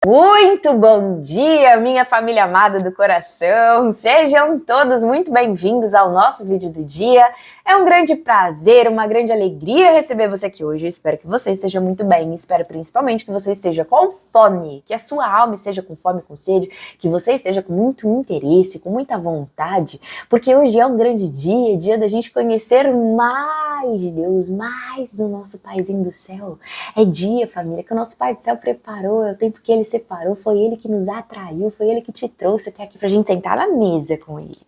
Muito bom dia, minha família amada do coração! Sejam todos muito bem-vindos ao nosso vídeo do dia. É um grande prazer, uma grande alegria receber você aqui hoje. Eu espero que você esteja muito bem, espero principalmente que você esteja com fome, que a sua alma esteja com fome, com sede, que você esteja com muito interesse, com muita vontade, porque hoje é um grande dia, dia da gente conhecer mais de Deus, mais do nosso Paizinho do céu. É dia, família, que o nosso Pai do céu preparou, é o tempo que Ele separou, foi Ele que nos atraiu, foi Ele que te trouxe até aqui pra gente sentar na mesa com Ele.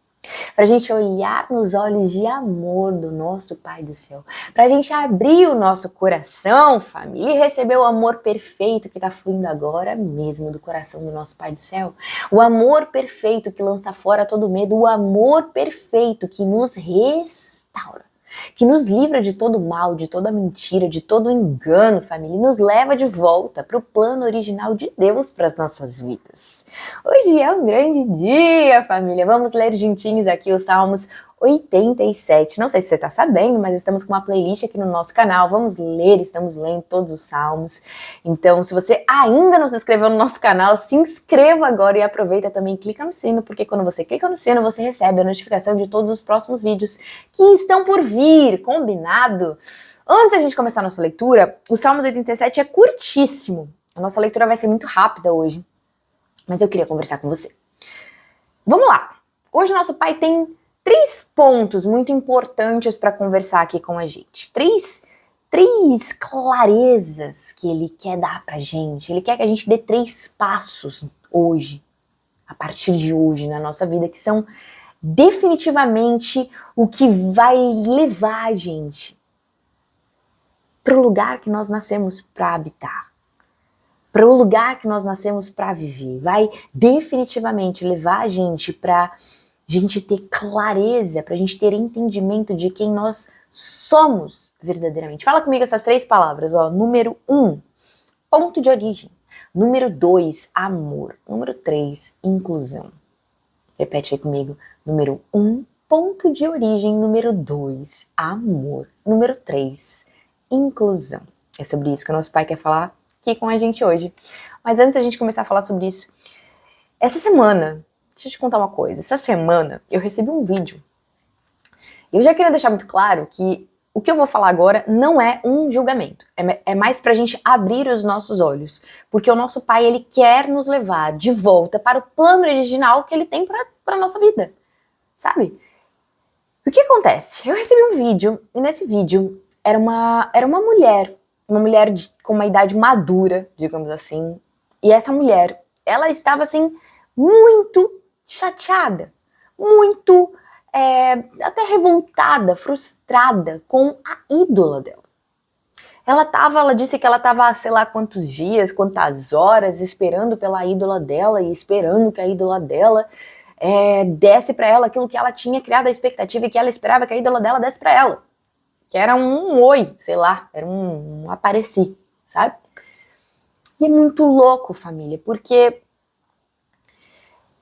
Pra gente olhar nos olhos de amor do nosso Pai do céu. Pra gente abrir o nosso coração, família, e receber o amor perfeito que tá fluindo agora mesmo do coração do nosso Pai do céu. O amor perfeito que lança fora todo medo, o amor perfeito que nos restaura, que nos livra de todo mal, de toda mentira, de todo engano, família, e nos leva de volta para o plano original de Deus para as nossas vidas. Hoje é um grande dia, família. Vamos ler juntinhos aqui os Salmos 87. Não sei se você está sabendo, mas estamos com uma playlist aqui no nosso canal. Vamos ler, estamos lendo todos os Salmos. Então, se você ainda não se inscreveu no nosso canal, se inscreva agora e aproveita também, clica no sino, porque quando você clica no sino, você recebe a notificação de todos os próximos vídeos que estão por vir, combinado? Antes da gente começar a nossa leitura, o Salmos 87 é curtíssimo. A nossa leitura vai ser muito rápida hoje, mas eu queria conversar com você. Vamos lá! Hoje nosso pai tem 3 pontos muito importantes para conversar aqui com a gente. Três clarezas que ele quer dar pra gente. Ele quer que a gente dê 3 passos hoje, a partir de hoje na nossa vida, que são definitivamente o que vai levar a gente para o lugar que nós nascemos para habitar, para o lugar que nós nascemos para viver. Vai definitivamente levar a gente para gente ter clareza, para a gente ter entendimento de quem nós somos verdadeiramente. Fala comigo essas 3 palavras, ó. Número 1, ponto de origem. Número 2, amor. Número 3, inclusão. Repete aí comigo. Número 1, ponto de origem. Número 2, amor. Número 3, inclusão. É sobre isso que o nosso pai quer falar aqui com a gente hoje. Mas antes da gente começar a falar sobre isso, essa semana, deixa eu te contar uma coisa. Essa semana eu recebi um vídeo. Eu já queria deixar muito claro que o que eu vou falar agora não é um julgamento. É mais pra gente abrir os nossos olhos. Porque o nosso pai, ele quer nos levar de volta para o plano original que ele tem pra nossa vida. Sabe? O que acontece? Eu recebi um vídeo, e nesse vídeo era uma mulher com uma idade madura, digamos assim. E essa mulher, ela estava assim, muito chateada, muito até revoltada, frustrada com a ídola dela. Ela disse que ela estava, sei lá quantos dias, quantas horas, esperando pela ídola dela e esperando que a ídola dela desse para ela aquilo que ela tinha criado a expectativa e que ela esperava que a ídola dela desse para ela. Que era um oi, sei lá, era um apareci, sabe? E é muito louco, família, porque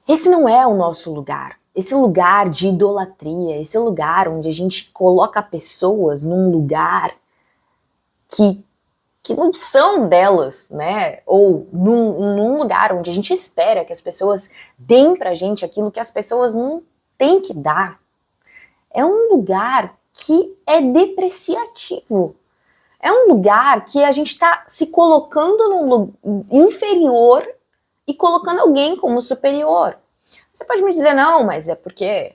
esse não é o nosso lugar. Esse lugar de idolatria, esse lugar onde a gente coloca pessoas num lugar que não são delas, né? Ou num lugar onde a gente espera que as pessoas deem pra gente aquilo que as pessoas não têm que dar. É um lugar que é depreciativo. É um lugar que a gente está se colocando num inferior e colocando alguém como superior. Você pode me dizer, não, mas é porque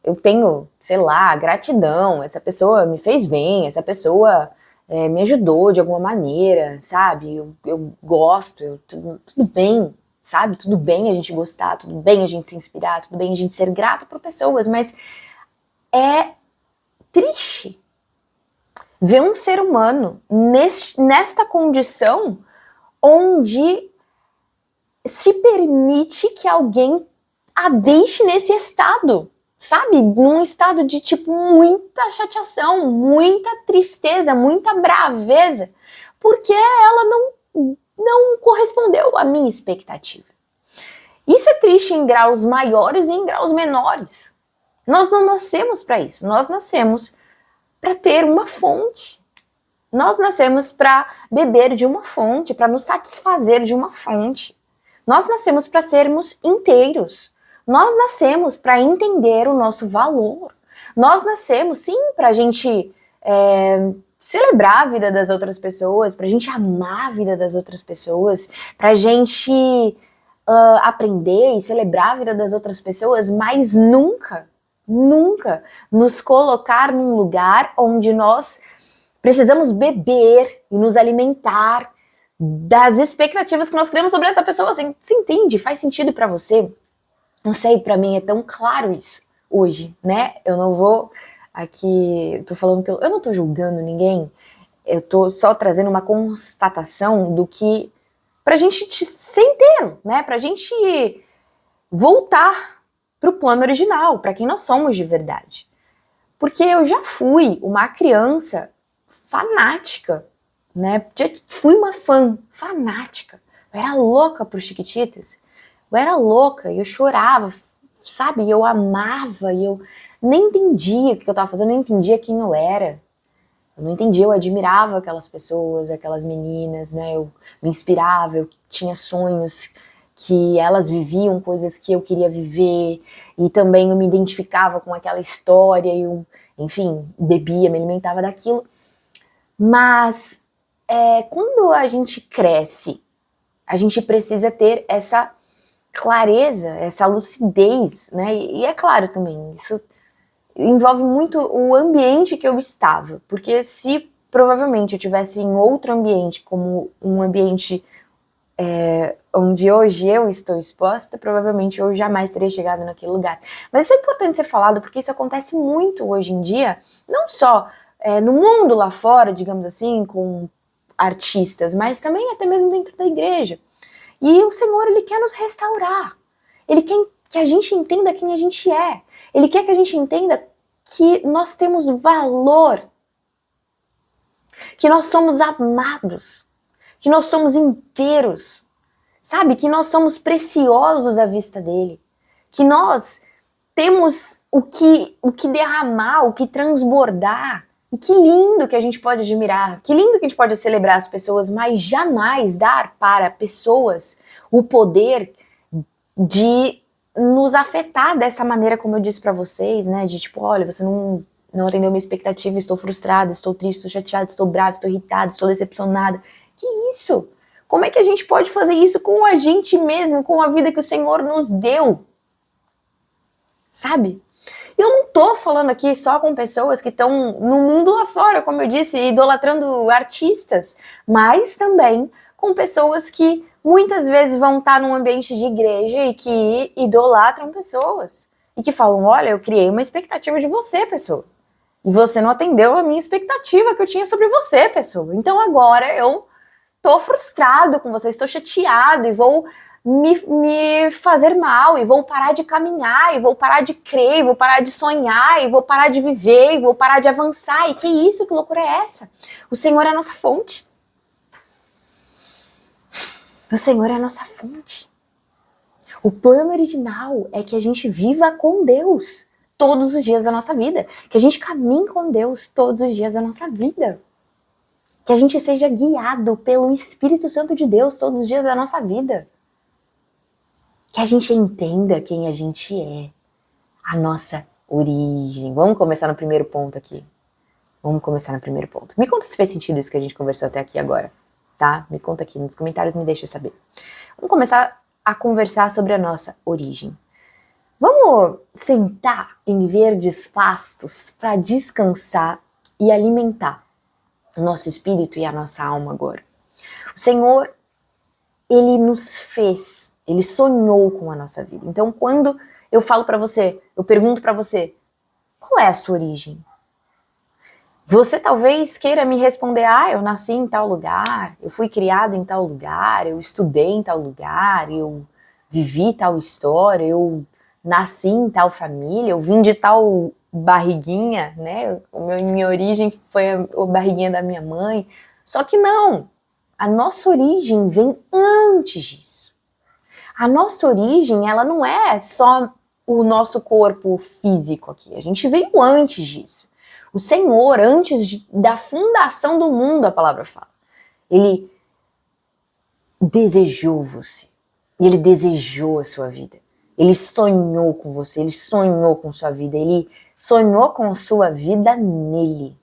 eu tenho, sei lá, gratidão, essa pessoa me fez bem, essa pessoa me ajudou de alguma maneira, sabe? Eu gosto, tudo bem, sabe? Tudo bem a gente gostar, tudo bem a gente se inspirar, tudo bem a gente ser grato por pessoas, mas é triste ver um ser humano nesta condição onde se permite que alguém a deixe nesse estado, sabe? Num estado de tipo muita chateação, muita tristeza, muita braveza, porque ela não correspondeu à minha expectativa. Isso é triste em graus maiores e em graus menores. Nós não nascemos para isso, nós nascemos para ter uma fonte. Nós nascemos para beber de uma fonte, para nos satisfazer de uma fonte. Nós nascemos para sermos inteiros. Nós nascemos para entender o nosso valor. Nós nascemos, sim, para a gente celebrar a vida das outras pessoas, para a gente amar a vida das outras pessoas, para a gente aprender e celebrar a vida das outras pessoas, mas nunca nos colocar num lugar onde nós precisamos beber e nos alimentar das expectativas que nós criamos sobre essa pessoa. Você entende? Faz sentido pra você? Não sei, pra mim é tão claro isso hoje, né? Eu não vou aqui, tô falando que eu não tô julgando ninguém, eu tô só trazendo uma constatação do que pra gente ser inteiro, né? Pra gente voltar pro plano original, pra quem nós somos de verdade. Porque eu já fui uma criança fanática, né? Já fui uma fã fanática. Eu era louca por Chiquititas. Eu era louca, eu chorava, sabe? Eu amava, e eu nem entendia o que eu tava fazendo, eu nem entendia quem eu era. Eu não entendia, eu admirava aquelas pessoas, aquelas meninas, né? Eu me inspirava, eu tinha sonhos que elas viviam, coisas que eu queria viver, e também eu me identificava com aquela história, e eu, enfim, bebia, me alimentava daquilo. Mas quando a gente cresce, a gente precisa ter essa clareza, essa lucidez, né? E é claro também, isso envolve muito o ambiente que eu estava, porque se provavelmente eu tivesse em outro ambiente, como um ambiente onde hoje eu estou exposta, provavelmente eu jamais teria chegado naquele lugar. Mas isso é importante ser falado, porque isso acontece muito hoje em dia, não só no mundo lá fora, digamos assim, com artistas, mas também até mesmo dentro da igreja. E o Senhor, Ele quer nos restaurar. Ele quer que a gente entenda quem a gente é. Ele quer que a gente entenda que nós temos valor, que nós somos amados, que nós somos inteiros, sabe? Que nós somos preciosos à vista dele, que nós temos o que derramar, o que transbordar. E que lindo que a gente pode admirar, que lindo que a gente pode celebrar as pessoas, mas jamais dar para pessoas o poder de nos afetar dessa maneira, como eu disse para vocês, né? De tipo, olha, você não atendeu minha expectativa, estou frustrada, estou triste, estou chateada, estou brava, estou irritada, estou decepcionada. Que isso? Como é que a gente pode fazer isso com a gente mesmo, com a vida que o Senhor nos deu? Sabe? E eu não tô falando aqui só com pessoas que estão no mundo lá fora, como eu disse, idolatrando artistas, mas também com pessoas que muitas vezes vão estar num ambiente de igreja e que idolatram pessoas. E que falam, olha, eu criei uma expectativa de você, pessoa. E você não atendeu a minha expectativa que eu tinha sobre você, pessoa. Então agora eu tô frustrado com você, estou chateado e vou me fazer mal, e vou parar de caminhar, e vou parar de crer, e vou parar de sonhar, e vou parar de viver, e vou parar de avançar. E que isso? Que loucura é essa? O Senhor é a nossa fonte. O Senhor é a nossa fonte. O plano original é que a gente viva com Deus todos os dias da nossa vida, que a gente caminhe com Deus todos os dias da nossa vida, que a gente seja guiado pelo Espírito Santo de Deus todos os dias da nossa vida. Que a gente entenda quem a gente é, a nossa origem. Vamos começar no primeiro ponto aqui. Vamos começar no primeiro ponto. Me conta se fez sentido isso que a gente conversou até aqui agora, tá? Me conta aqui nos comentários, me deixa saber. Vamos começar a conversar sobre a nossa origem. Vamos sentar em verdes pastos para descansar e alimentar o nosso espírito e a nossa alma agora. O Senhor, Ele nos fez, Ele sonhou com a nossa vida. Então, quando eu falo para você, eu pergunto para você, qual é a sua origem? Você talvez queira me responder, eu nasci em tal lugar, eu fui criado em tal lugar, eu estudei em tal lugar, eu vivi tal história, eu nasci em tal família, eu vim de tal barriguinha, né? Minha origem foi a barriguinha da minha mãe. Só que não, a nossa origem vem antes disso. A nossa origem, ela não é só o nosso corpo físico aqui. A gente veio antes disso. O Senhor, antes da fundação do mundo, a palavra fala, Ele desejou você. E ele desejou a sua vida. Ele sonhou com você, ele sonhou com sua vida, ele sonhou com sua vida nele.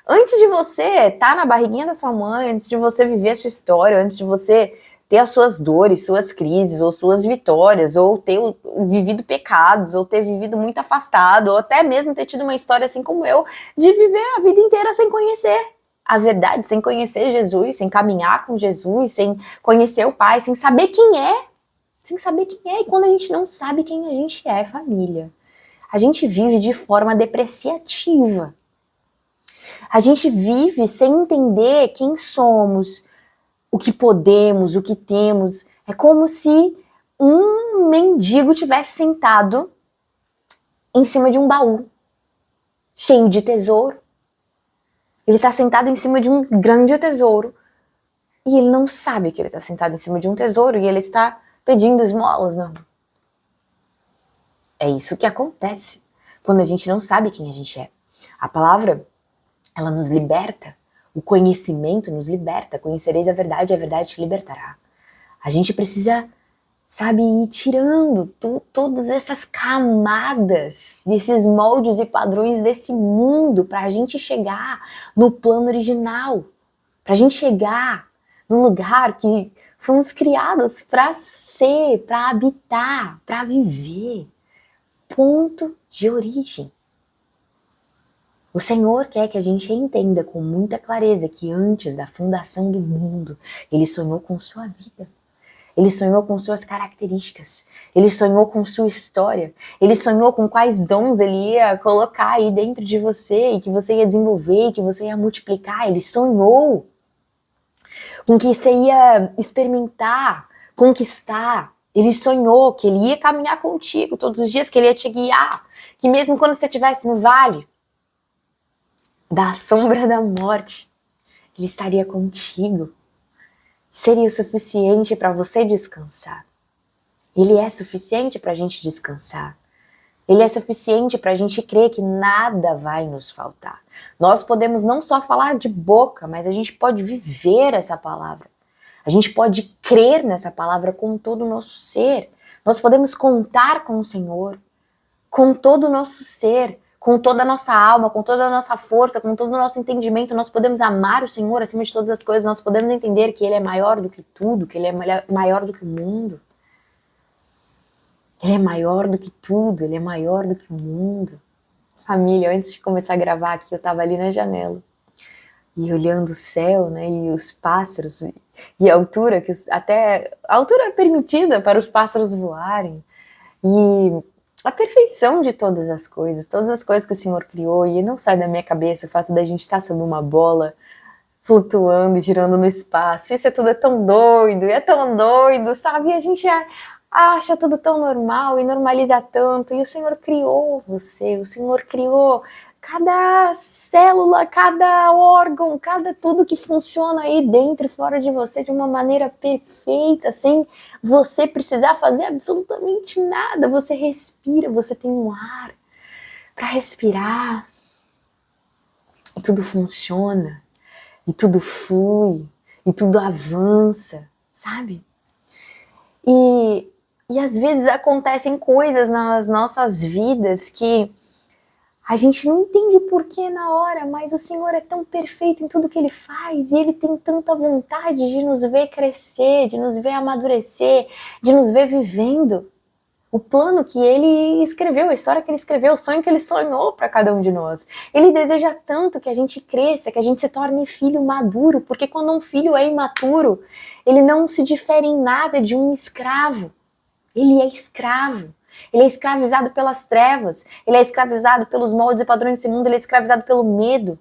Antes de você estar na barriguinha da sua mãe, antes de você viver a sua história, antes de você ter as suas dores, suas crises, ou suas vitórias, ou ter vivido pecados, ou ter vivido muito afastado, ou até mesmo ter tido uma história assim como eu, de viver a vida inteira sem conhecer a verdade, sem conhecer Jesus, sem caminhar com Jesus, sem conhecer o Pai, sem saber quem é. Sem saber quem é. E quando a gente não sabe quem a gente é, família, a gente vive de forma depreciativa. A gente vive sem entender quem somos, o que podemos, o que temos. É como se um mendigo tivesse sentado em cima de um baú, cheio de tesouro. Ele está sentado em cima de um grande tesouro. E ele não sabe que ele está sentado em cima de um tesouro e ele está pedindo esmolas, não. É isso que acontece quando a gente não sabe quem a gente é. A palavra, ela nos liberta. O conhecimento nos liberta. Conhecereis a verdade te libertará. A gente precisa, sabe, ir tirando todas essas camadas, desses moldes e padrões desse mundo para a gente chegar no plano original. Para a gente chegar no lugar que fomos criados para ser, para habitar, para viver. Ponto de origem. O Senhor quer que a gente entenda com muita clareza que antes da fundação do mundo, Ele sonhou com sua vida. Ele sonhou com suas características. Ele sonhou com sua história. Ele sonhou com quais dons Ele ia colocar aí dentro de você e que você ia desenvolver e que você ia multiplicar. Ele sonhou com que você ia experimentar, conquistar. Ele sonhou que Ele ia caminhar contigo todos os dias, que Ele ia te guiar, que mesmo quando você estivesse no vale da sombra da morte, Ele estaria contigo. Seria o suficiente para você descansar. Ele é suficiente para a gente descansar. Ele é suficiente para a gente crer que nada vai nos faltar. Nós podemos não só falar de boca, mas a gente pode viver essa palavra. A gente pode crer nessa palavra com todo o nosso ser. Nós podemos contar com o Senhor, com todo o nosso ser, com toda a nossa alma, com toda a nossa força, com todo o nosso entendimento. Nós podemos amar o Senhor acima de todas as coisas. Nós podemos entender que Ele é maior do que tudo, que Ele é maior do que o mundo. Ele é maior do que tudo, Ele é maior do que o mundo. Família, antes de começar a gravar aqui, eu estava ali na janela e olhando o céu, né, e os pássaros, e a altura, até a altura permitida para os pássaros voarem, e a perfeição de todas as coisas que o Senhor criou, e não sai da minha cabeça o fato da gente estar sobre uma bola, flutuando, girando no espaço. Isso tudo é tão doido, sabe? E a gente acha tudo tão normal e normaliza tanto. E o Senhor criou você, o Senhor criou cada célula, cada órgão, cada tudo que funciona aí dentro e fora de você de uma maneira perfeita, sem você precisar fazer absolutamente nada. Você respira, você tem um ar para respirar. E tudo funciona, e tudo flui, e tudo avança, sabe? E às vezes acontecem coisas nas nossas vidas que a gente não entende o porquê na hora, mas o Senhor é tão perfeito em tudo que Ele faz, e Ele tem tanta vontade de nos ver crescer, de nos ver amadurecer, de nos ver vivendo o plano que Ele escreveu, a história que Ele escreveu, o sonho que Ele sonhou para cada um de nós. Ele deseja tanto que a gente cresça, que a gente se torne filho maduro, porque quando um filho é imaturo, ele não se difere em nada de um escravo. Ele é escravo. Ele é escravizado pelas trevas. Ele é escravizado pelos moldes e padrões desse mundo. Ele é escravizado pelo medo.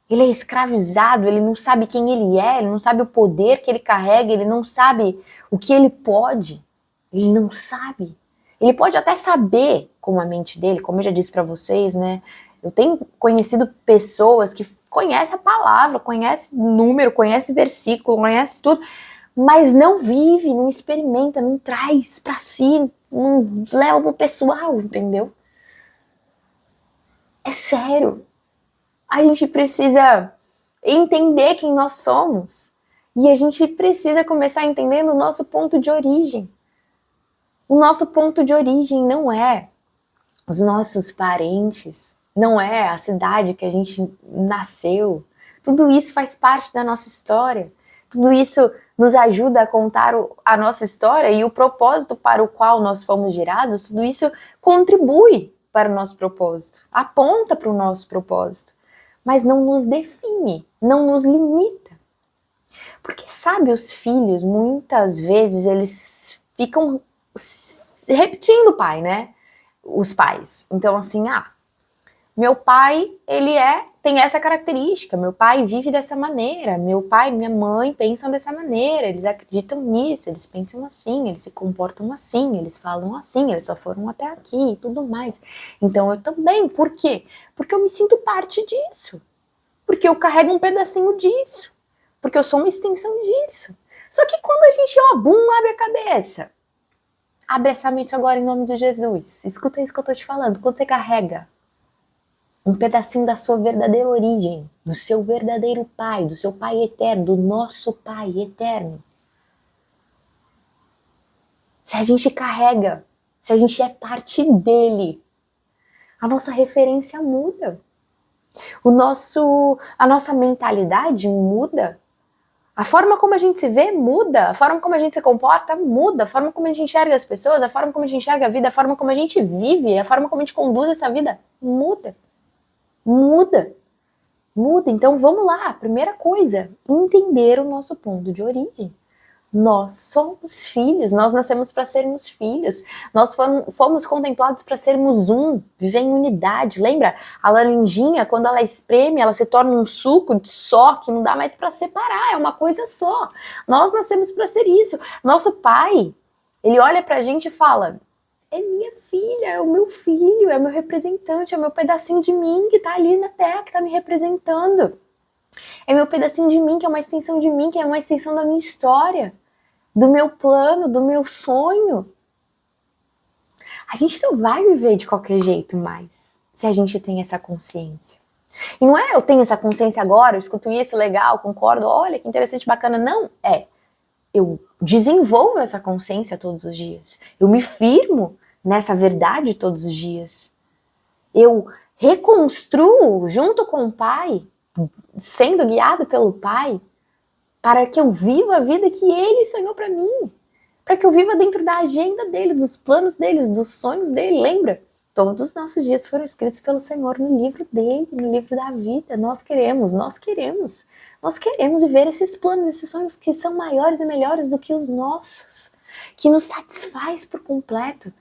Ele é escravizado. Ele não sabe quem ele é. Ele não sabe o poder que ele carrega. Ele não sabe o que ele pode. Ele não sabe. Ele pode até saber como a mente dele, como eu já disse para vocês, né? Eu tenho conhecido pessoas que conhecem a palavra, conhecem número, conhecem versículo, conhecem tudo, mas não vive, não experimenta, não traz para si, não leva pro pessoal, entendeu? É sério. A gente precisa entender quem nós somos E a gente precisa começar entendendo o nosso ponto de origem. O nosso ponto de origem não é os nossos parentes, não é a cidade que a gente nasceu. Tudo isso faz parte da nossa história. Tudo isso nos ajuda a contar a nossa história e o propósito para o qual nós fomos gerados. Tudo isso contribui para o nosso propósito, aponta para o nosso propósito, mas não nos define, não nos limita. Porque, sabe, os filhos, muitas vezes, eles ficam repetindo o pai, né? Os pais. Então, assim, meu pai, tem essa característica, meu pai vive dessa maneira, meu pai e minha mãe pensam dessa maneira, eles acreditam nisso, eles pensam assim, eles se comportam assim, eles falam assim, eles só foram até aqui e tudo mais. Então eu também, por quê? Porque eu me sinto parte disso, porque eu carrego um pedacinho disso, porque eu sou uma extensão disso. Só que quando a gente, abre a cabeça, abre essa mente agora em nome de Jesus, escuta isso que eu tô te falando, quando você carrega um pedacinho da sua verdadeira origem, do seu verdadeiro pai, do seu pai eterno, do nosso pai eterno. Se a gente carrega, se a gente é parte dele, a nossa referência muda. A nossa mentalidade muda. A forma como a gente se vê muda, a forma como a gente se comporta muda, a forma como a gente enxerga as pessoas, a forma como a gente enxerga a vida, a forma como a gente vive, a forma como a gente conduz essa vida muda. Muda. Então vamos lá, primeira coisa, entender o nosso ponto de origem. Nós somos filhos, nós nascemos para sermos filhos, nós fomos contemplados para sermos viver em unidade. Lembra? A laranjinha, quando ela espreme, ela se torna um suco só, que não dá mais para separar, é uma coisa só. Nós nascemos para ser isso. Nosso pai, ele olha para a gente e fala: é minha filha, é o meu filho, é o meu representante, é o meu pedacinho de mim que tá ali na terra, que tá me representando. É meu pedacinho de mim, que é uma extensão de mim, que é uma extensão da minha história, do meu plano, do meu sonho. A gente não vai viver de qualquer jeito mais, se a gente tem essa consciência. E não é eu tenho essa consciência agora, eu escuto isso, legal, concordo, olha que interessante, bacana. Não, eu desenvolvo essa consciência todos os dias. Eu me firmo nessa verdade todos os dias. Eu reconstruo junto com o Pai, sendo guiado pelo Pai, para que eu viva a vida que Ele sonhou para mim. Para que eu viva dentro da agenda dele, dos planos dele, dos sonhos dele. Lembra? Todos os nossos dias foram escritos pelo Senhor no livro dele, no livro da vida. Nós queremos viver esses planos, esses sonhos que são maiores e melhores do que os nossos, que nos satisfaz por completo,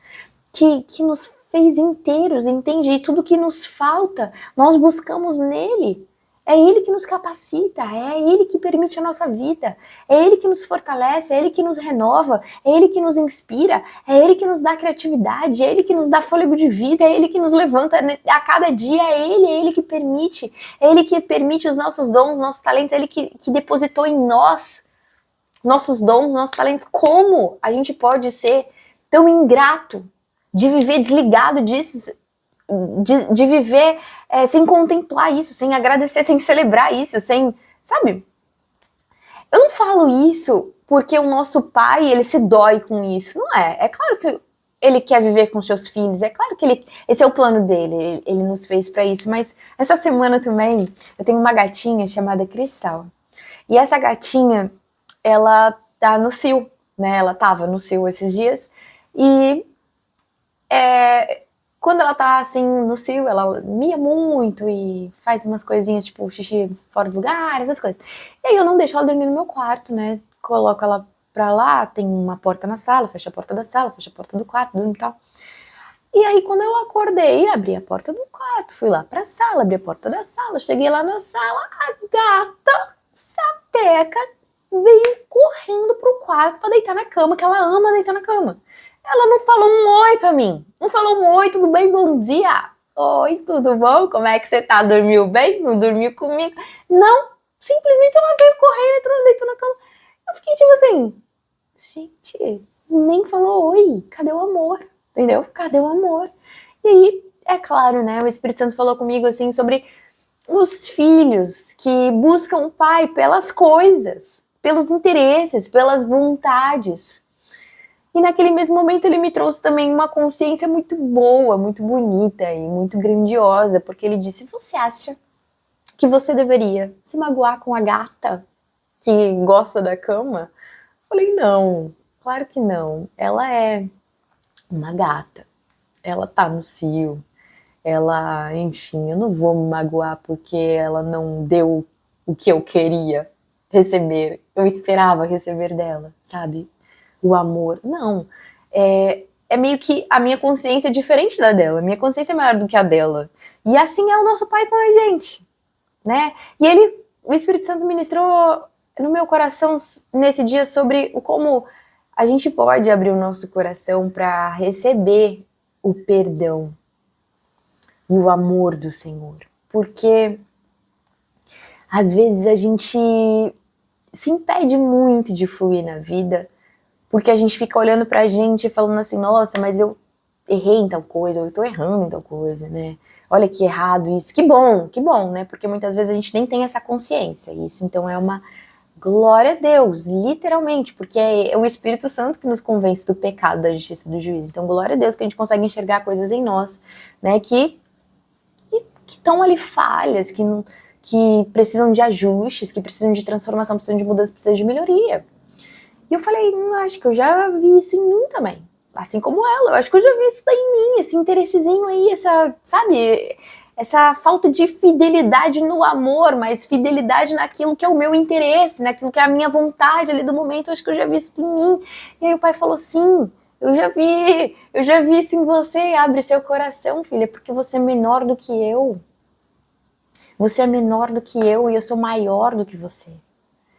que nos fez inteiros, entende? E tudo que nos falta, nós buscamos nele. É ele que nos capacita, é ele que permite a nossa vida, é ele que nos fortalece, é ele que nos renova, é ele que nos inspira, é ele que nos dá criatividade, é ele que nos dá fôlego de vida, é ele que nos levanta a cada dia, é ele que permite os nossos dons, nossos talentos, é ele que depositou em nós nossos dons, nossos talentos. Como a gente pode ser tão ingrato de viver desligado disso, de viver sem contemplar isso, sem agradecer, sem celebrar isso, sabe? Eu não falo isso porque o nosso pai, ele se dói com isso, não é? É claro que ele quer viver com seus filhos, é claro que esse é o plano dele, ele nos fez para isso, mas essa semana também eu tenho uma gatinha chamada Cristal, e essa gatinha, ela tá no cio, né? Ela tava no cio esses dias, e quando ela tá assim no cio, ela mia muito e faz umas coisinhas tipo xixi fora do lugar, essas coisas. E aí eu não deixo ela dormir no meu quarto, né? Coloco ela pra lá, tem uma porta na sala, fecha a porta da sala, fecha a porta do quarto, durmo e tal. E aí quando eu acordei, abri a porta do quarto, fui lá pra sala, abri a porta da sala, cheguei lá na sala, a gata sapeca veio correndo pro quarto pra deitar na cama, que ela ama deitar na cama. Ela não falou um oi pra mim. Não falou um oi, tudo bem, bom dia. Oi, tudo bom? Como é que você tá? Dormiu bem? Não dormiu comigo? Não, simplesmente ela veio correndo, entrou, deitou na cama. Eu fiquei tipo assim, gente, nem falou oi, cadê o amor? Entendeu? Cadê o amor? E aí, é claro, né, o Espírito Santo falou comigo assim sobre os filhos que buscam o pai pelas coisas, pelos interesses, pelas vontades. E naquele mesmo momento ele me trouxe também uma consciência muito boa, muito bonita e muito grandiosa, porque ele disse: você acha que você deveria se magoar com a gata que gosta da cama? Eu falei: não, claro que não. Ela é uma gata, ela tá no cio, ela, enfim, eu não vou me magoar porque ela não deu o que eu queria receber, eu esperava receber dela, sabe? O amor. Não. É meio que a minha consciência é diferente da dela, a minha consciência é maior do que a dela. E assim é o nosso Pai com a gente, né? E o Espírito Santo ministrou no meu coração nesse dia sobre como a gente pode abrir o nosso coração para receber o perdão e o amor do Senhor. Porque às vezes a gente se impede muito de fluir na vida, porque a gente fica olhando pra gente e falando assim: nossa, mas eu errei em tal coisa, ou eu tô errando em tal coisa, né? Olha que errado isso. Que bom, né? Porque muitas vezes a gente nem tem essa consciência. Isso então é uma glória a Deus, literalmente, porque é o Espírito Santo que nos convence do pecado, da justiça e do juízo. Então, glória a Deus que a gente consegue enxergar coisas em nós, né, que estão ali falhas, que precisam de ajustes, que precisam de transformação, precisam de mudança, precisam de melhoria. E eu falei: acho que eu já vi isso em mim também. Assim como ela, eu acho que eu já vi isso daí em mim, esse interessezinho aí, essa falta de fidelidade no amor, mas fidelidade naquilo que é o meu interesse, naquilo que é a minha vontade ali do momento, eu acho que eu já vi isso em mim. E aí o pai falou: sim, eu já vi isso em você, abre seu coração, filha, porque você é menor do que eu. Você é menor do que eu e eu sou maior do que você.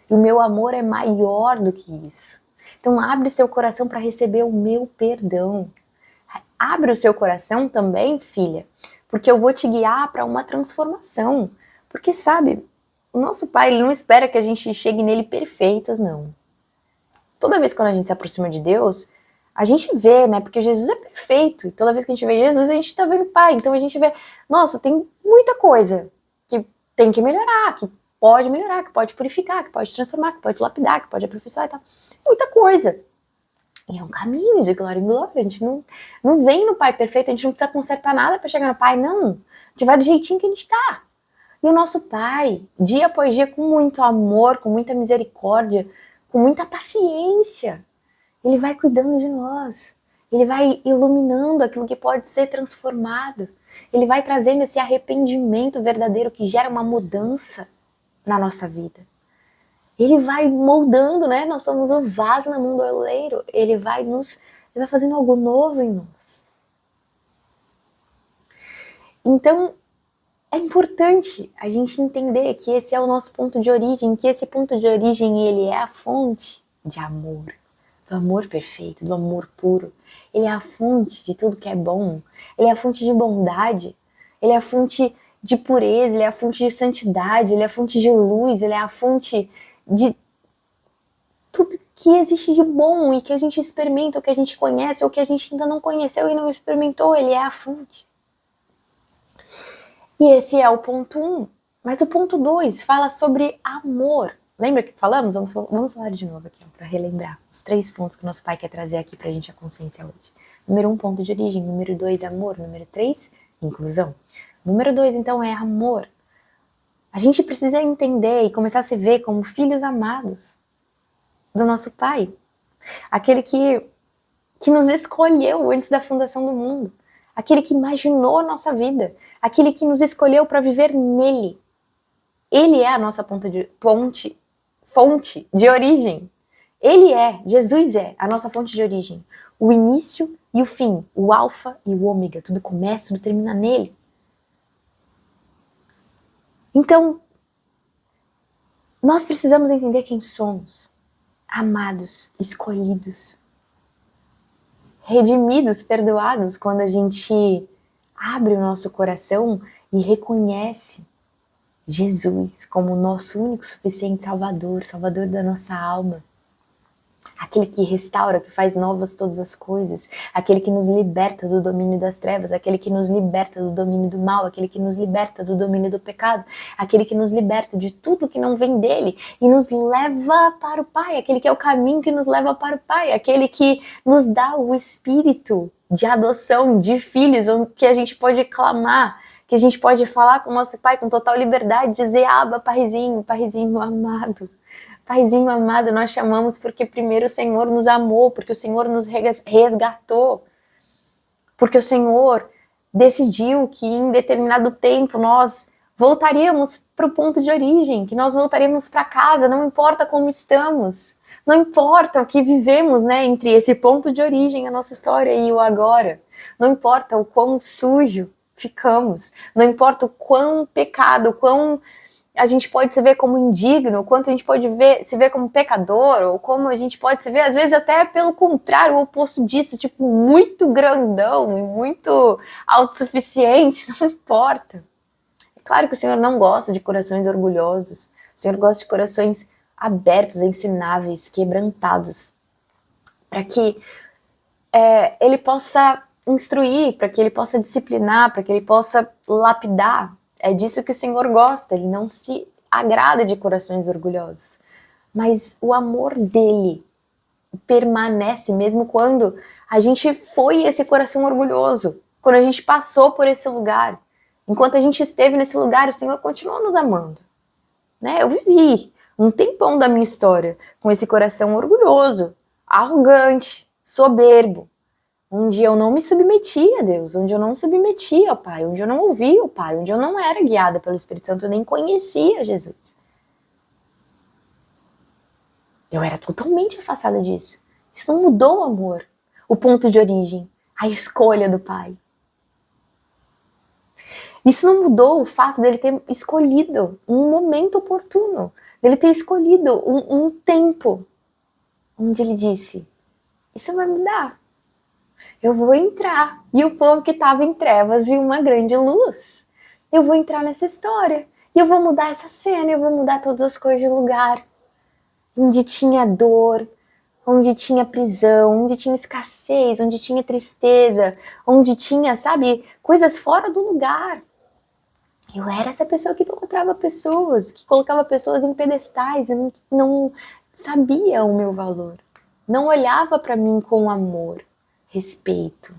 E o meu amor é maior do que isso. Então abre seu coração para receber o meu perdão. Abre o seu coração também, filha, porque eu vou te guiar para uma transformação. Porque, sabe, o nosso Pai, ele não espera que a gente chegue nele perfeitos, não. Toda vez que a gente se aproxima de Deus, a gente vê, né? Porque Jesus é perfeito. E toda vez que a gente vê Jesus, a gente tá vendo o Pai. Então a gente vê, nossa, tem muita coisa que tem que melhorar, que pode purificar, que pode transformar, que pode lapidar, que pode aperfeiçoar e tal. Muita coisa. E é um caminho de glória em glória. A gente não vem no Pai perfeito, a gente não precisa consertar nada para chegar no Pai, não. A gente vai do jeitinho que a gente tá. E o nosso Pai, dia após dia, com muito amor, com muita misericórdia, com muita paciência, ele vai cuidando de nós. Ele vai iluminando aquilo que pode ser transformado. Ele vai trazendo esse arrependimento verdadeiro que gera uma mudança na nossa vida. Ele vai moldando, né? Nós somos o vaso na mão do oleiro. Ele vai fazendo algo novo em nós. Então, é importante a gente entender que esse é o nosso ponto de origem, que esse ponto de origem, ele é a fonte de amor, do amor perfeito, do amor puro. Ele é a fonte de tudo que é bom. Ele é a fonte de bondade. Ele é a fonte de pureza, ele é a fonte de santidade, ele é a fonte de luz, ele é a fonte de tudo que existe de bom e que a gente experimenta, ou que a gente conhece, ou que a gente ainda não conheceu e não experimentou, ele é a fonte. E esse é o ponto 1. Mas o ponto 2 fala sobre amor. Lembra que falamos? Vamos falar de novo aqui, para relembrar os 3 pontos que o nosso Pai quer trazer aqui pra gente a consciência hoje. Número 1, ponto de origem. Número 2, amor. Número 3, inclusão. Número 2, então, é amor. A gente precisa entender e começar a se ver como filhos amados do nosso Pai. Aquele que nos escolheu antes da fundação do mundo. Aquele que imaginou a nossa vida. Aquele que nos escolheu para viver nele. Ele é a nossa fonte de origem. Ele é, Jesus é a nossa fonte de origem. O início e o fim, o alfa e o ômega. Tudo começa, tudo termina nele. Então, nós precisamos entender quem somos. Amados, escolhidos, redimidos, perdoados, quando a gente abre o nosso coração e reconhece Jesus como o nosso único suficiente Salvador, Salvador da nossa alma. aquele que restaura, que faz novas todas as coisas, aquele que nos liberta do domínio das trevas, aquele que nos liberta do domínio do mal, aquele que nos liberta do domínio do pecado, aquele que nos liberta de tudo que não vem dele e nos leva para o Pai, aquele que é o caminho que nos leva para o Pai, aquele que nos dá o espírito de adoção, de filhos, que a gente pode clamar, que a gente pode falar com o nosso Pai com total liberdade, dizer: Abba, Paizinho, Paizinho amado. Paizinho amado, nós chamamos porque primeiro o Senhor nos amou, porque o Senhor nos resgatou, porque o Senhor decidiu que em determinado tempo nós voltaríamos para o ponto de origem, que nós voltaríamos para casa, não importa como estamos, não importa o que vivemos, né, entre esse ponto de origem, a nossa história e o agora, não importa o quão sujo ficamos, não importa o quão pecado, o quão a gente pode se ver como indigno, o quanto a gente pode se ver como pecador, ou como a gente pode se ver, às vezes, até pelo contrário, o oposto disso, tipo, muito grandão e muito autossuficiente, não importa. É claro que o Senhor não gosta de corações orgulhosos, o Senhor gosta de corações abertos, ensináveis, quebrantados, para que Ele possa instruir, para que Ele possa disciplinar, para que Ele possa lapidar. É disso que o Senhor gosta, Ele não se agrada de corações orgulhosos. Mas o amor dele permanece mesmo quando a gente foi esse coração orgulhoso, quando a gente passou por esse lugar. Enquanto a gente esteve nesse lugar, o Senhor continuou nos amando. Né? Eu vivi um tempão da minha história com esse coração orgulhoso, arrogante, soberbo, onde eu não me submetia a Deus, onde eu não submetia ao Pai, onde eu não ouvia o Pai, onde eu não era guiada pelo Espírito Santo, eu nem conhecia Jesus. Eu era totalmente afastada disso. Isso não mudou o amor, o ponto de origem, a escolha do Pai. Isso não mudou o fato dele ter escolhido um momento oportuno, dele ter escolhido um tempo onde ele disse: isso vai mudar. Eu vou entrar. E o povo que estava em trevas viu uma grande luz. Eu vou entrar nessa história. E eu vou mudar essa cena. Eu vou mudar todas as coisas de lugar. Onde tinha dor, onde tinha prisão, onde tinha escassez, onde tinha tristeza, onde tinha, sabe, coisas fora do lugar. Eu era essa pessoa que idolatrava pessoas, que colocava pessoas em pedestais. Eu não sabia o meu valor. Não olhava para mim com amor, respeito.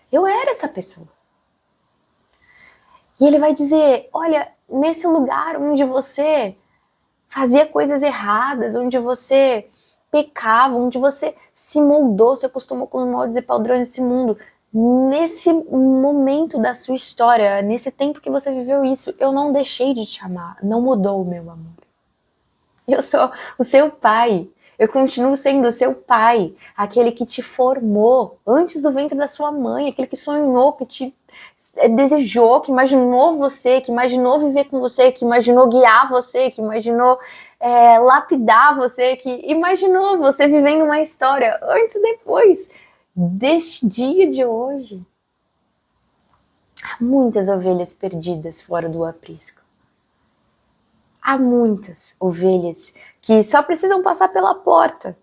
Eu era essa pessoa. E ele vai dizer: olha, nesse lugar onde você fazia coisas erradas, onde você pecava, onde você se moldou, se acostumou com os moldes e padrões desse mundo, nesse momento da sua história, nesse tempo que você viveu isso, eu não deixei de te amar, não mudou o meu amor. Eu sou o seu pai. Eu continuo sendo o seu pai, aquele que te formou antes do ventre da sua mãe, aquele que sonhou, que te desejou, que imaginou você, que imaginou viver com você, que imaginou guiar você, que imaginou lapidar você, que imaginou você vivendo uma história antes e depois deste dia de hoje. Há muitas ovelhas perdidas fora do aprisco. Há muitas ovelhas que só precisam passar pela porta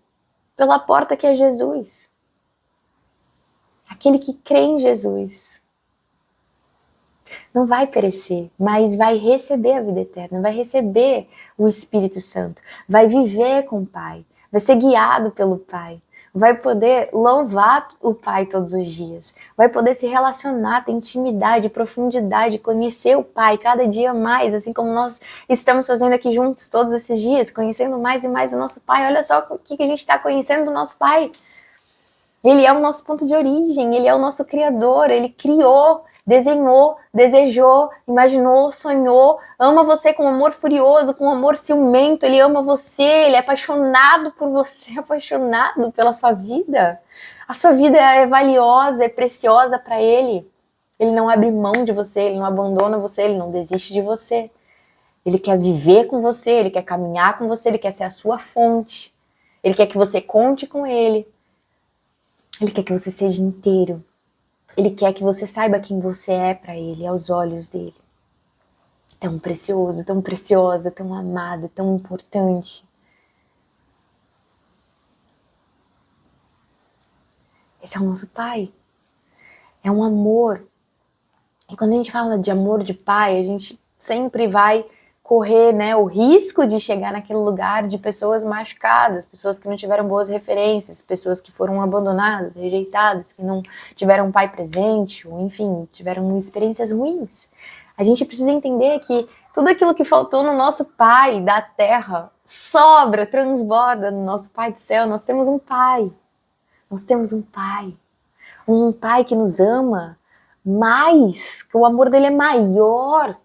que é Jesus. Aquele que crê em Jesus não vai perecer, mas vai receber a vida eterna, vai receber o Espírito Santo, vai viver com o Pai, vai ser guiado pelo Pai, vai poder louvar o Pai todos os dias, vai poder se relacionar, ter intimidade, profundidade, conhecer o Pai cada dia mais, assim como nós estamos fazendo aqui juntos todos esses dias, conhecendo mais e mais o nosso Pai. Olha só o que a gente está conhecendo do nosso Pai. Ele é o nosso ponto de origem, ele é o nosso Criador, ele criou, desenhou, desejou, imaginou, sonhou, ama você com amor furioso, com amor ciumento, ele ama você, ele é apaixonado por você, apaixonado pela sua vida. A sua vida é valiosa, é preciosa para ele. Ele não abre mão de você, ele não abandona você, ele não desiste de você. Ele quer viver com você, ele quer caminhar com você, ele quer ser a sua fonte. Ele quer que você conte com ele. Ele quer que você seja inteiro. Ele quer que você saiba quem você é para ele, aos olhos dele. Tão precioso, tão preciosa, tão amada, tão importante. Esse é o nosso Pai. É um amor. E quando a gente fala de amor de pai, a gente sempre vai correr, né, o risco de chegar naquele lugar de pessoas machucadas, pessoas que não tiveram boas referências, pessoas que foram abandonadas, rejeitadas, que não tiveram um pai presente, ou enfim, tiveram experiências ruins. A gente precisa entender que tudo aquilo que faltou no nosso pai da terra sobra, transborda no nosso pai do céu. Nós temos um pai. Nós temos um pai que nos ama, mas que o amor dele é maior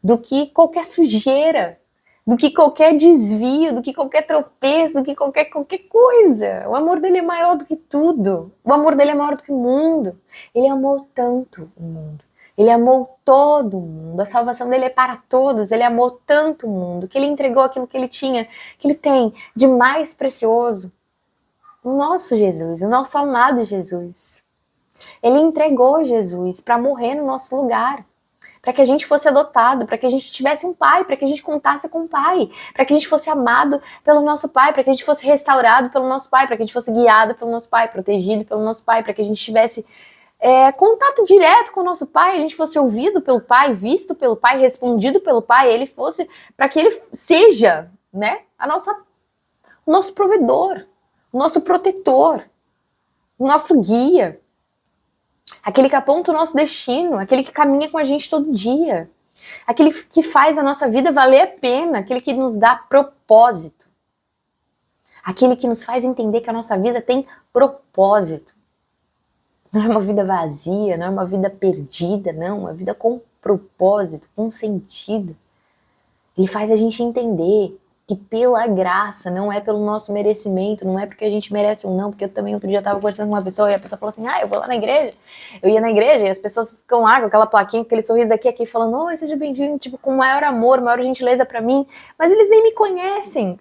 do que qualquer sujeira, do que qualquer desvio, do que qualquer tropeço, do que qualquer coisa. O amor dele é maior do que tudo. O amor dele é maior do que o mundo. Ele amou tanto o mundo. Ele amou todo mundo. A salvação dele é para todos. Ele amou tanto o mundo que ele entregou aquilo que ele tinha, que ele tem de mais precioso. O nosso Jesus, o nosso amado Jesus. Ele entregou Jesus para morrer no nosso lugar, para que a gente fosse adotado, para que a gente tivesse um pai, para que a gente contasse com o pai, para que a gente fosse amado pelo nosso pai, para que a gente fosse restaurado pelo nosso pai, para que a gente fosse guiado pelo nosso pai, protegido pelo nosso pai, para que a gente tivesse contato direto com o nosso pai, a gente fosse ouvido pelo pai, visto pelo pai, respondido pelo pai, ele fosse, para que ele seja, né, o nosso provedor, o nosso protetor, o nosso guia. Aquele que aponta o nosso destino, aquele que caminha com a gente todo dia, aquele que faz a nossa vida valer a pena, aquele que nos dá propósito, aquele que nos faz entender que a nossa vida tem propósito. Não é uma vida vazia, não é uma vida perdida, não, uma vida com propósito, com sentido. Ele faz a gente entender que pela graça, não é pelo nosso merecimento, não é porque a gente merece ou não, porque eu também outro dia estava conversando com uma pessoa e a pessoa falou assim, eu vou lá na igreja, eu ia na igreja e as pessoas ficam lá com aquela plaquinha, com aquele sorriso daqui aqui, falando, oi, seja bem-vindo, tipo, com maior amor, maior gentileza pra mim, mas eles nem me conhecem,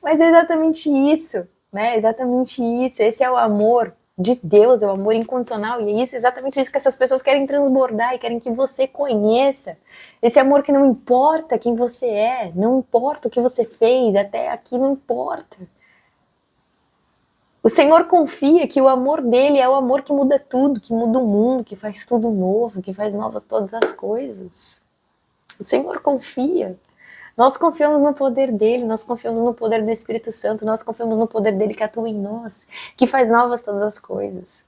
mas é exatamente isso, né, exatamente isso, esse é o amor de Deus, é o amor incondicional, e é isso, exatamente isso que essas pessoas querem transbordar e querem que você conheça. Esse amor que não importa quem você é, não importa o que você fez, até aqui não importa. O Senhor confia que o amor dele é o amor que muda tudo, que muda o mundo, que faz tudo novo, que faz novas todas as coisas. O Senhor confia. Nós confiamos no poder dele, nós confiamos no poder do Espírito Santo, nós confiamos no poder dele que atua em nós, que faz novas todas as coisas.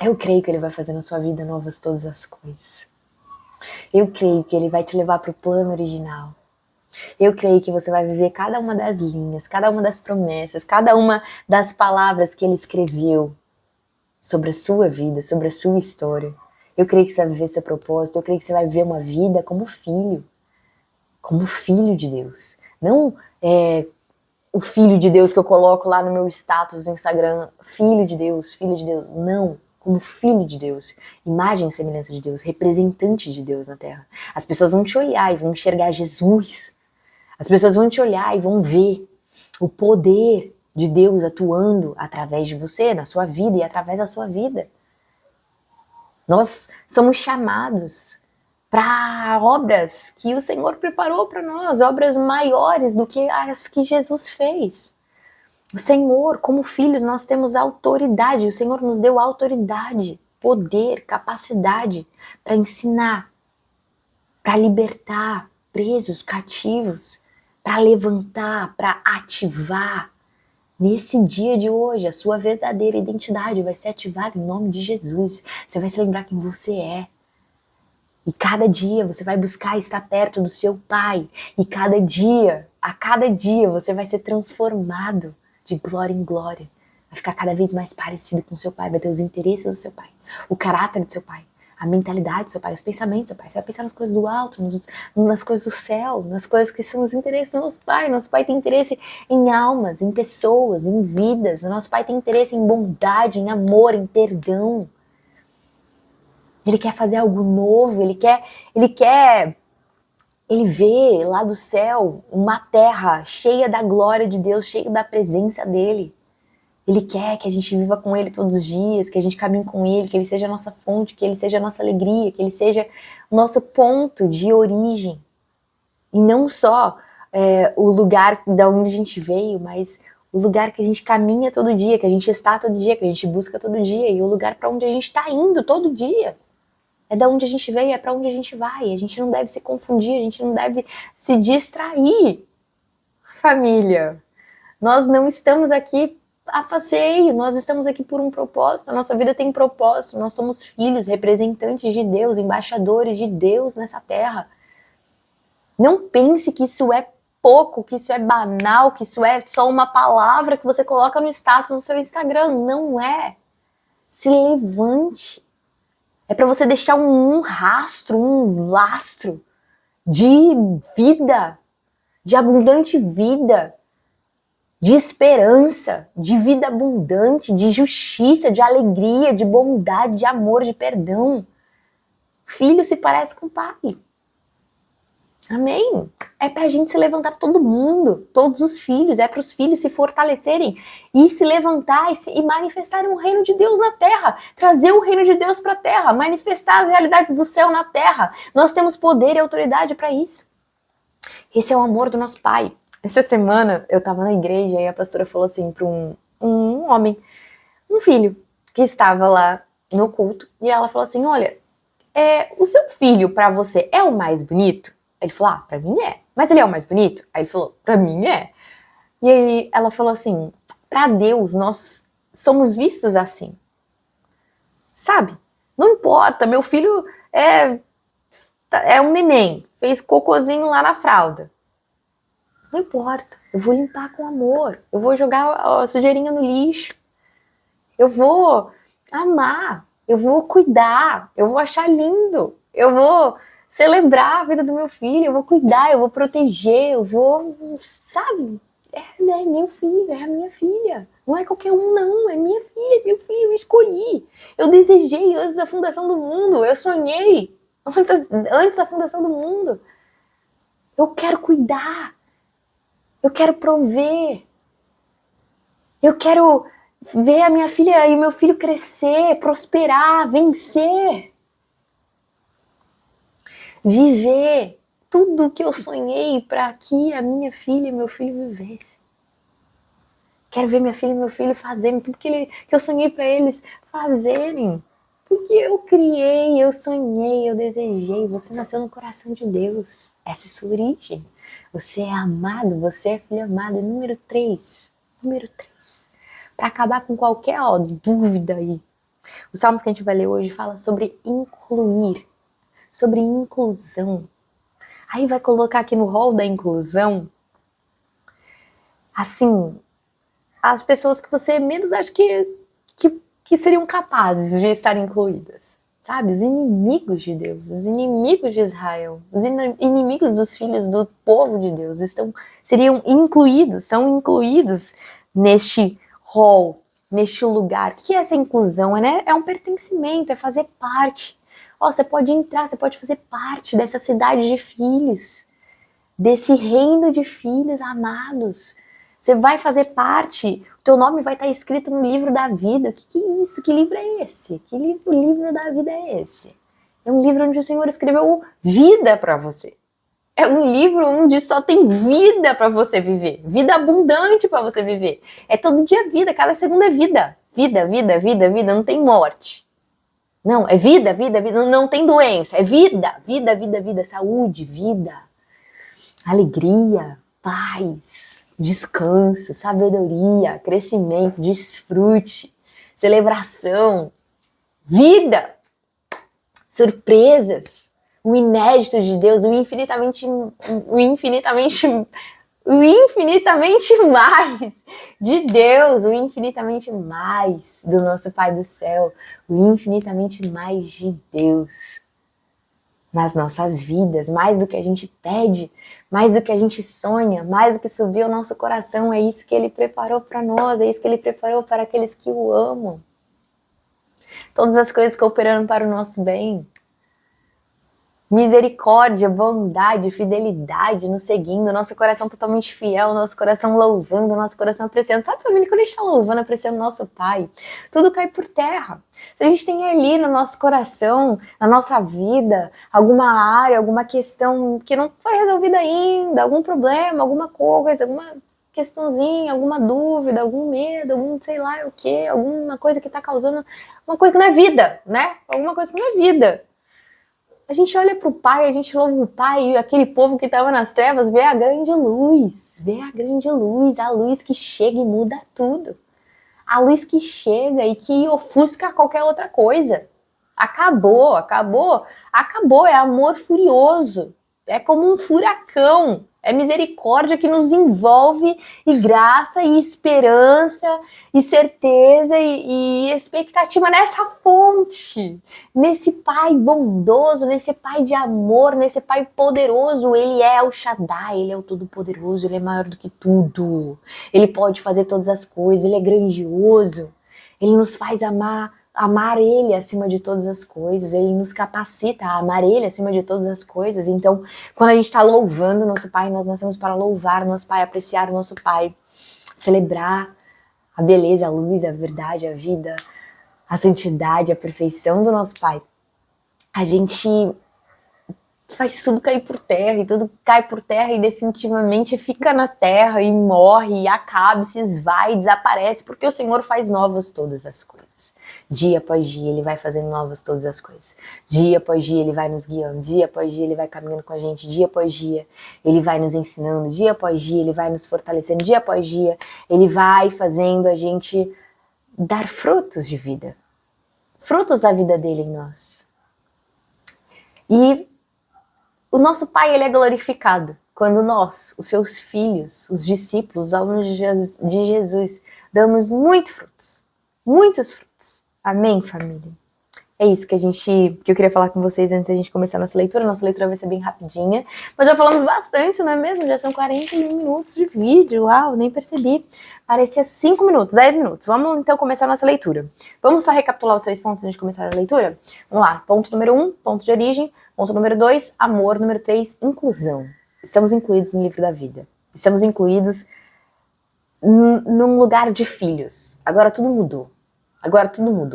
Eu creio que ele vai fazer na sua vida novas todas as coisas. Eu creio que ele vai te levar para o plano original. Eu creio que você vai viver cada uma das linhas, cada uma das promessas, cada uma das palavras que ele escreveu sobre a sua vida, sobre a sua história. Eu creio que você vai viver seu propósito, eu creio que você vai viver uma vida como filho de Deus. Não o filho de Deus que eu coloco lá no meu status do Instagram, filho de Deus, não. Como filho de Deus, imagem e semelhança de Deus, representante de Deus na Terra. As pessoas vão te olhar e vão enxergar Jesus. As pessoas vão te olhar e vão ver o poder de Deus atuando através de você, na sua vida e através da sua vida. Nós somos chamados para obras que o Senhor preparou para nós, obras maiores do que as que Jesus fez. O Senhor, como filhos, nós temos autoridade, o Senhor nos deu autoridade, poder, capacidade para ensinar, para libertar presos, cativos, para levantar, para ativar. Nesse dia de hoje, a sua verdadeira identidade vai ser ativada em nome de Jesus. Você vai se lembrar quem você é. E cada dia você vai buscar estar perto do seu Pai. E a cada dia você vai ser transformado de glória em glória. Vai ficar cada vez mais parecido com o seu pai, vai ter os interesses do seu pai, o caráter do seu pai, a mentalidade do seu pai, os pensamentos do seu pai. Você vai pensar nas coisas do alto, nas coisas do céu, nas coisas que são os interesses do nosso pai. Nosso pai tem interesse em almas, em pessoas, em vidas. O nosso pai tem interesse em bondade, em amor, em perdão. Ele quer fazer algo novo, ele vê lá do céu uma terra cheia da glória de Deus, cheia da presença dele. Ele quer que a gente viva com ele todos os dias, que a gente caminhe com ele, que ele seja a nossa fonte, que ele seja a nossa alegria, que ele seja o nosso ponto de origem. E não só o lugar da onde a gente veio, mas o lugar que a gente caminha todo dia, que a gente está todo dia, que a gente busca todo dia, e o lugar para onde a gente está indo todo dia. É da onde a gente veio, é para onde a gente vai. A gente não deve se confundir, a gente não deve se distrair. Família, nós não estamos aqui a passeio, nós estamos aqui por um propósito, a nossa vida tem propósito, nós somos filhos, representantes de Deus, embaixadores de Deus nessa terra. Não pense que isso é pouco, que isso é banal, que isso é só uma palavra que você coloca no status do seu Instagram. Não é. Se levante. É para você deixar um rastro, um lastro de vida, de abundante vida, de esperança, de vida abundante, de justiça, de alegria, de bondade, de amor, de perdão. Filho se parece com o pai. Amém? É pra gente se levantar todo mundo, todos os filhos, é para os filhos se fortalecerem e se levantar e manifestarem o reino de Deus na terra, trazer o reino de Deus para a terra, manifestar as realidades do céu na terra. Nós temos poder e autoridade para isso. Esse é o amor do nosso Pai. Essa semana eu tava na igreja e a pastora falou assim para um homem, um filho, que estava lá no culto, e ela falou assim, olha, o seu filho para você é o mais bonito? Ele falou, pra mim é. Mas ele é o mais bonito? Aí ele falou, pra mim é. E aí ela falou assim, pra Deus nós somos vistos assim. Sabe? Não importa, meu filho é um neném, fez cocôzinho lá na fralda. Não importa, eu vou limpar com amor, eu vou jogar a sujeirinha no lixo, eu vou amar, eu vou cuidar, eu vou achar lindo, eu vou celebrar a vida do meu filho, eu vou cuidar, eu vou proteger, eu vou, sabe? É meu filho, é a minha filha. Não é qualquer um, não. É minha filha, é meu filho, eu escolhi. Eu desejei antes da fundação do mundo, eu sonhei antes da fundação do mundo. Eu quero cuidar, eu quero prover, eu quero ver a minha filha e o meu filho crescer, prosperar, vencer. Viver tudo o que eu sonhei para que a minha filha e meu filho vivessem. Quero ver minha filha e meu filho fazendo tudo que eu sonhei para eles fazerem. Porque eu criei, eu sonhei, eu desejei. Você nasceu no coração de Deus. Essa é a sua origem. Você é amado, você é filho amado. Número 3. Número 3. Para acabar com qualquer dúvida aí. Os salmos que a gente vai ler hoje fala sobre incluir. Sobre inclusão. Aí vai colocar aqui no rol da inclusão, assim, as pessoas que você menos acha que seriam capazes de estar incluídas, sabe? Os inimigos de Deus, os inimigos de Israel, os inimigos dos filhos do povo de Deus seriam incluídos, são incluídos neste rol, neste lugar. O que é essa inclusão? É um pertencimento, é fazer parte. Você pode entrar, você pode fazer parte dessa cidade de filhos, desse reino de filhos amados. Você vai fazer parte, o teu nome vai estar escrito no livro da vida. O que é isso? Que livro é esse? Que livro da vida é esse? É um livro onde o Senhor escreveu vida para você. É um livro onde só tem vida para você viver, vida abundante para você viver. É todo dia vida, cada segundo é vida. Vida, vida, vida, vida, não tem morte. Não, é vida, vida, vida, não tem doença, é vida, vida, vida, vida, saúde, vida, alegria, paz, descanso, sabedoria, crescimento, desfrute, celebração, vida, surpresas, o inédito de Deus, o infinitamente mais de Deus, o infinitamente mais do nosso Pai do céu, o infinitamente mais de Deus nas nossas vidas, mais do que a gente pede, mais do que a gente sonha, mais do que subiu ao nosso coração. É isso que Ele preparou para nós, é isso que Ele preparou para aqueles que o amam. Todas as coisas cooperando para o nosso bem. Misericórdia, bondade, fidelidade nos seguindo, nosso coração totalmente fiel, nosso coração louvando, nosso coração apreciando. Sabe, família, quando a gente está louvando, apreciando nosso Pai, tudo cai por terra. Se a gente tem ali no nosso coração, na nossa vida, alguma área, alguma questão que não foi resolvida ainda, algum problema, alguma coisa, questãozinha, alguma dúvida, algum medo, algum sei lá o que, alguma coisa que tá causando uma coisa que não é vida, né? Alguma coisa que não é vida. A gente olha pro Pai, a gente louva o Pai, e aquele povo que estava nas trevas vê a grande luz, a luz que chega e muda tudo. A luz que chega e que ofusca qualquer outra coisa. Acabou, é amor furioso. É como um furacão. É misericórdia que nos envolve, e graça, e esperança, e certeza, e expectativa nessa fonte. Nesse Pai bondoso, nesse Pai de amor, nesse Pai poderoso. Ele é o Shaddai, Ele é o Todo-Poderoso, Ele é maior do que tudo. Ele pode fazer todas as coisas, Ele é grandioso. Ele nos faz amar Ele acima de todas as coisas, Ele nos capacita a amar Ele acima de todas as coisas. Então, quando a gente está louvando nosso Pai, nós nascemos para louvar nosso Pai, apreciar o nosso Pai, celebrar a beleza, a luz, a verdade, a vida, a santidade, a perfeição do nosso Pai. A gente faz tudo cair por terra, e tudo cai por terra e definitivamente fica na terra e morre, e acaba, se esvai, desaparece, porque o Senhor faz novas todas as coisas. Dia após dia Ele vai fazendo novas todas as coisas. Dia após dia Ele vai nos guiando, dia após dia Ele vai caminhando com a gente, dia após dia Ele vai nos ensinando, dia após dia Ele vai nos fortalecendo, dia após dia Ele vai fazendo a gente dar frutos de vida, frutos da vida dele em nós. E o nosso Pai, Ele é glorificado quando nós, os seus filhos, os discípulos, os alunos de Jesus, damos muitos frutos. Amém, família? É isso que eu queria falar com vocês antes da gente começar a nossa leitura. Nossa leitura vai ser bem rapidinha, mas já falamos bastante, não é mesmo? Já são 41 minutos de vídeo, uau, nem percebi. Parecia 5 minutos, 10 minutos. Vamos então começar a nossa leitura. Vamos só recapitular os 3 pontos antes de começar a leitura? Vamos lá, ponto número 1, ponto de origem. Ponto número 2, amor. Número 3, inclusão. Estamos incluídos no livro da vida. Estamos incluídos num lugar de filhos. Agora tudo mudou.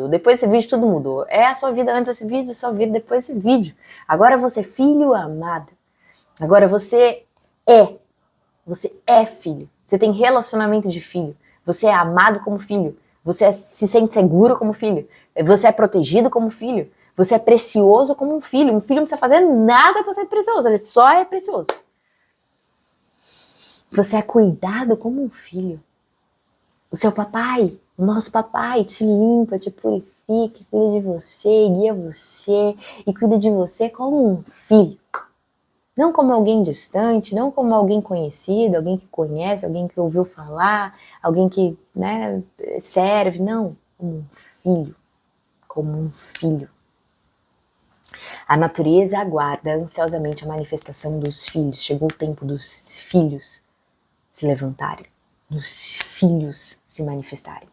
Depois desse vídeo, tudo mudou. É a sua vida antes desse vídeo, a sua vida depois desse vídeo. Agora você é filho amado. Agora você é filho. Você tem relacionamento de filho. Você é amado como filho. Você se sente seguro como filho. Você é protegido como filho. Você é precioso como um filho. Um filho não precisa fazer nada para ser precioso. Ele só é precioso. Você é cuidado como um filho. O seu papai, o nosso papai, te limpa, te purifica, cuida de você, guia você e cuida de você como um filho. Não como alguém distante, não como alguém conhecido, alguém que conhece, alguém que ouviu falar, alguém que, né, serve. Não, como um filho. Como um filho. A natureza aguarda ansiosamente a manifestação dos filhos. Chegou o tempo dos filhos se levantarem, dos filhos se manifestarem.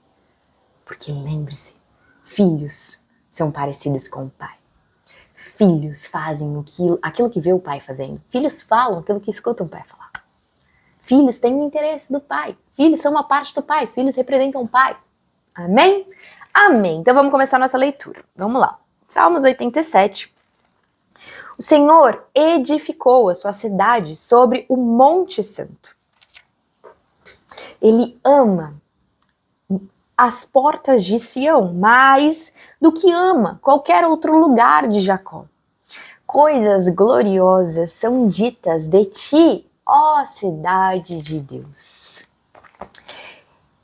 Porque lembre-se, filhos são parecidos com o pai. Filhos fazem aquilo que vê o pai fazendo. Filhos falam aquilo que escutam o pai falar. Filhos têm o interesse do pai. Filhos são uma parte do pai. Filhos representam o pai. Amém? Amém. Então vamos começar a nossa leitura. Vamos lá. Salmos 87. O Senhor edificou a sua cidade sobre o Monte Santo. Ele ama as portas de Sião mais do que ama qualquer outro lugar de Jacó. Coisas gloriosas são ditas de ti, ó cidade de Deus.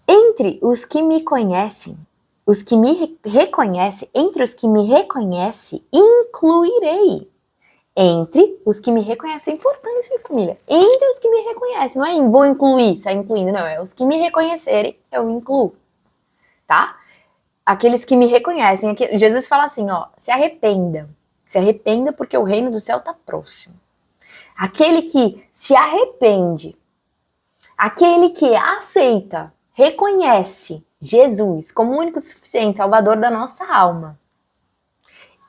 Entre os que me conhecem, os que me reconhecem, entre os que me reconhecem, incluirei. Entre os que me reconhecem, é importante, minha família. Entre os que me reconhecem, não é vou incluir, sai incluindo, não. É os que me reconhecerem, eu incluo. Tá? Aqueles que me reconhecem. Jesus fala assim, ó, se arrependa porque o reino do céu está próximo. Aquele que se arrepende, aquele que aceita, reconhece Jesus como o único suficiente salvador da nossa alma,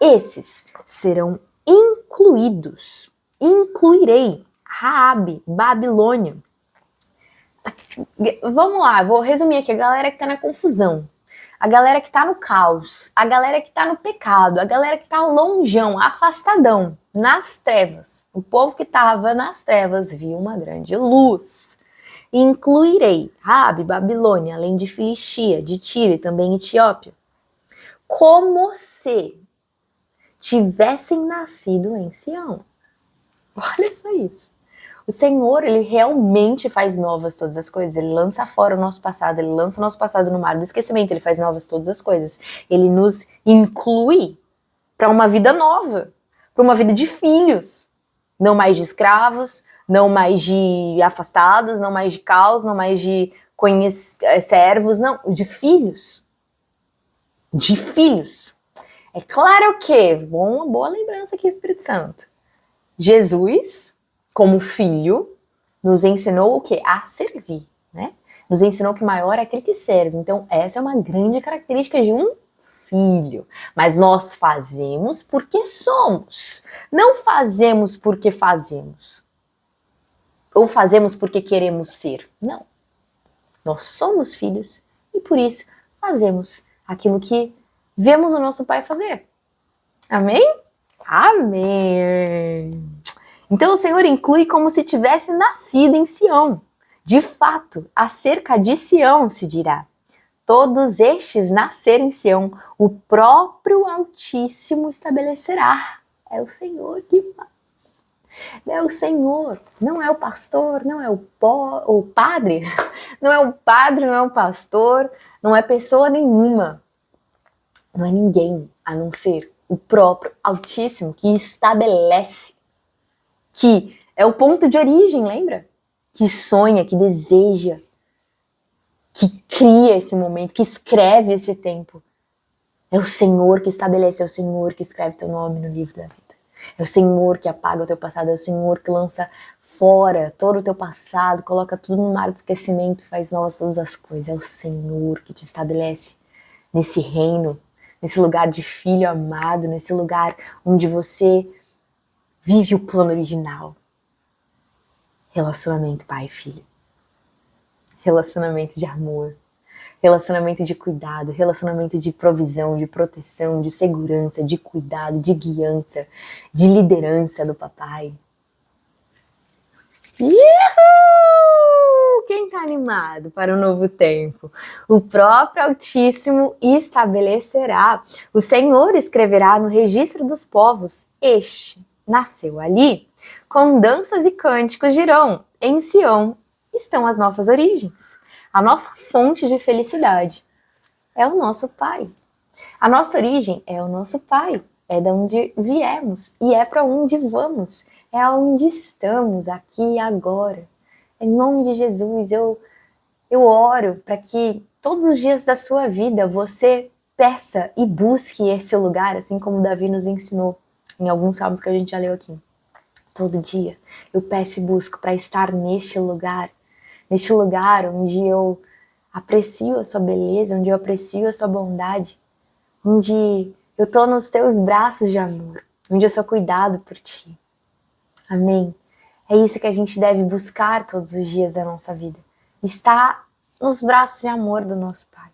esses serão incluídos. Incluirei Raabe, Babilônia. Vamos lá, vou resumir aqui. A galera que tá na confusão, a galera que tá no caos, a galera que tá no pecado, a galera que tá longeão, afastadão, nas trevas. O povo que tava nas trevas viu uma grande luz. e incluirei Rabi, Babilônia, além de Filistia, de Tiro e também Etiópia, como se tivessem nascido em Sião. Olha só isso. O Senhor, ele realmente faz novas todas as coisas. Ele lança fora o nosso passado, ele lança o nosso passado no mar do esquecimento, ele faz novas todas as coisas. Ele nos inclui para uma vida nova, para uma vida de filhos. Não mais de escravos, não mais de afastados, não mais de caos, não mais de servos, não, de filhos. De filhos. É claro que, uma boa lembrança aqui, Espírito Santo. Jesus, como filho, nos ensinou o quê? A servir, né? Nos ensinou que o maior é aquele que serve. Então, essa é uma grande característica de um filho. Mas nós fazemos porque somos. Não fazemos porque fazemos. Ou fazemos porque queremos ser. Não. Nós somos filhos e por isso fazemos aquilo que vemos o nosso pai fazer. Amém? Amém! Então o Senhor inclui como se tivesse nascido em Sião. De fato, acerca de Sião se dirá: todos estes nasceram em Sião, o próprio Altíssimo estabelecerá. É o Senhor que faz. É o Senhor, não é o pastor, não é o padre, não é o padre, não é o pastor, não é pessoa nenhuma. Não é ninguém a não ser o próprio Altíssimo que estabelece, que é o ponto de origem, lembra? Que sonha, que deseja, que cria esse momento, que escreve esse tempo. É o Senhor que estabelece, é o Senhor que escreve teu nome no livro da vida. É o Senhor que apaga o teu passado, é o Senhor que lança fora todo o teu passado, coloca tudo no mar do esquecimento e faz novas todas as coisas. É o Senhor que te estabelece nesse reino, nesse lugar de filho amado, nesse lugar onde você vive o plano original. Relacionamento pai e filho. Relacionamento de amor. Relacionamento de cuidado, relacionamento de provisão, de proteção, de segurança, de cuidado, de guiança, de liderança do papai. Uhul! Quem está animado para o novo tempo? O próprio Altíssimo estabelecerá. O Senhor escreverá no registro dos povos: este nasceu ali. Com danças e cânticos dirão: em Sião estão as nossas origens. A nossa fonte de felicidade é o nosso Pai. A nossa origem é o nosso Pai. É de onde viemos e é para onde vamos. É onde estamos, aqui e agora. Em nome de Jesus, eu oro para que todos os dias da sua vida você peça e busque esse lugar, assim como Davi nos ensinou em alguns salmos que a gente já leu aqui. Todo dia eu peço e busco para estar neste lugar onde eu aprecio a sua beleza, onde eu aprecio a sua bondade, onde eu estou nos teus braços de amor, onde eu sou cuidado por ti. Amém? É isso que a gente deve buscar todos os dias da nossa vida. Estar nos braços de amor do nosso Pai.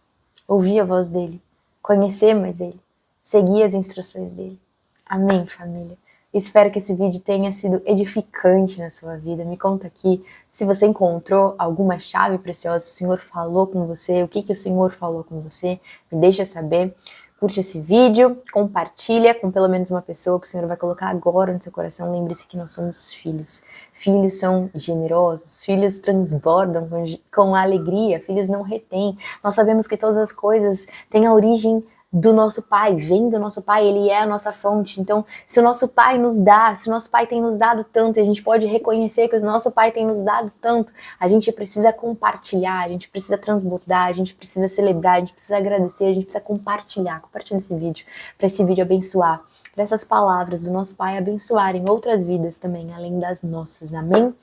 Ouvir a voz dele, conhecer mais ele, seguir as instruções dele. Amém, família? Espero que esse vídeo tenha sido edificante na sua vida. Me conta aqui se você encontrou alguma chave preciosa, o Senhor falou com você, o que o Senhor falou com você. Me deixa saber. Curte esse vídeo, compartilha com pelo menos uma pessoa que o Senhor vai colocar agora no seu coração. Lembre-se que nós somos filhos. Filhos são generosos, filhos transbordam com alegria, filhos não retêm. Nós sabemos que todas as coisas têm a origem do nosso Pai, vem do nosso Pai, Ele é a nossa fonte. Então, se o nosso Pai nos dá, se o nosso Pai tem nos dado tanto, e a gente pode reconhecer que o nosso Pai tem nos dado tanto, a gente precisa compartilhar, a gente precisa transbordar, a gente precisa celebrar, a gente precisa agradecer, a gente precisa compartilhar. Compartilha esse vídeo, para esse vídeo abençoar, para essas palavras do nosso Pai abençoarem outras vidas também, além das nossas. Amém?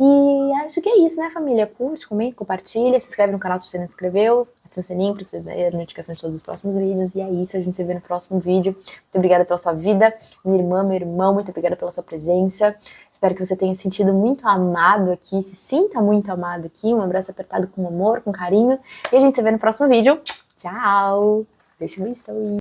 E acho que é isso, né, família? Curte, comenta, compartilha, se inscreve no canal se você não se inscreveu, ativa o sininho para receber notificações de todos os próximos vídeos. E é isso, a gente se vê no próximo vídeo. Muito obrigada pela sua vida, minha irmã, meu irmão, muito obrigada pela sua presença. Espero que você tenha sentido muito amado aqui, se sinta muito amado aqui. Um abraço apertado com amor, com carinho. E a gente se vê no próximo vídeo. Tchau! Deus te abençoe.